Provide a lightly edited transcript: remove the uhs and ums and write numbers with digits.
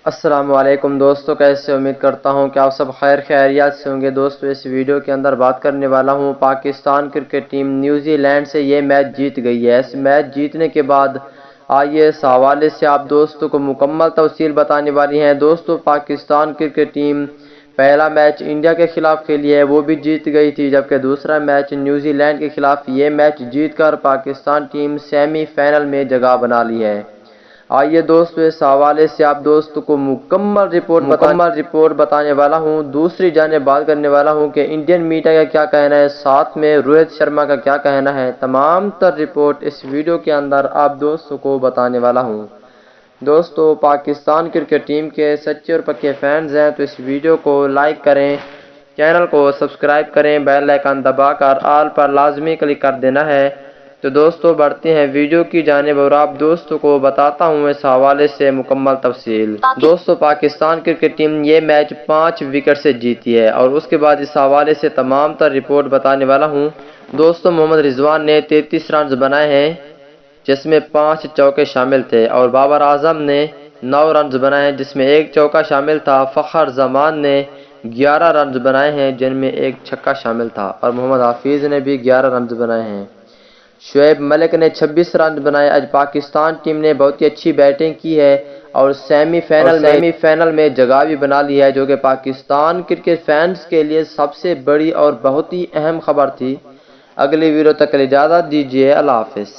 السلام علیکم دوستو، کیسے امید کرتا ہوں کہ آپ سب خیر خیریات سے ہوں گے۔ دوستو اس ویڈیو کے اندر بات کرنے والا ہوں Pakistan cricket team New Zealand سے یہ میچ جیت گئی ہے۔ اس میچ جیتنے کے بعد آئیے اس حوالے سے آپ دوستوں کو مکمل تفصیل بتانے والی ہیں۔ دوستو پاکستان کرکٹ ٹیم پہلا میچ انڈیا کے خلاف کھیلی ہے، وہ بھی جیت گئی تھی، جبکہ دوسرا میچ نیوزی لینڈ کے خلاف یہ میچ جیت کر پاکستان ٹیم سیمی فائنل میں جگہ بنا لی ہے۔ آئیے دوستو اس حوالے سے آپ دوستوں کو مکمل رپورٹ بتانے والا ہوں۔ دوسری جانب بات کرنے والا ہوں کہ انڈین میڈیا کا کیا کہنا ہے، ساتھ میں روہت شرما کا کیا کہنا ہے۔ تمام تر رپورٹ اس ویڈیو کے اندر آپ دوستوں کو بتانے والا ہوں۔ دوستو پاکستان کرکٹ ٹیم کے سچے اور پکے فینز ہیں تو اس ویڈیو کو لائک کریں، چینل کو سبسکرائب کریں، بیل آئیکن دبا کر آل پر لازمی کلک کر دینا ہے۔ تو دوستو بڑھتے ہیں ویڈیو کی جانب اور آپ دوستوں کو بتاتا ہوں اس حوالے سے مکمل تفصیل۔ دوستو پاکستان کرکٹ ٹیم یہ میچ 5 وکٹ سے جیتی ہے اور اس کے بعد اس حوالے سے تمام تر رپورٹ بتانے والا ہوں۔ دوستو محمد رضوان نے 33 رنز بنائے ہیں، جس میں 5 چوکے شامل تھے، اور بابر اعظم نے 9 رنز بنائے ہیں، جس میں 1 چوکا شامل تھا۔ فخر زمان نے 11 رنز بنائے ہیں، جن میں 1 چھکا شامل تھا، اور محمد حفیظ نے بھی 11 رنز بنائے ہیں۔ شعیب ملک نے 26 رنز بنائے۔ آج پاکستان ٹیم نے بہت ہی اچھی بیٹنگ کی ہے اور سیمی فائنل میں جگہ بھی بنا لی ہے، جو کہ پاکستان کرکٹ فینس کے لیے سب سے بڑی اور بہت ہی اہم خبر تھی۔ اگلی ویڈیو تک اجازت دیجیے، اللہ حافظ۔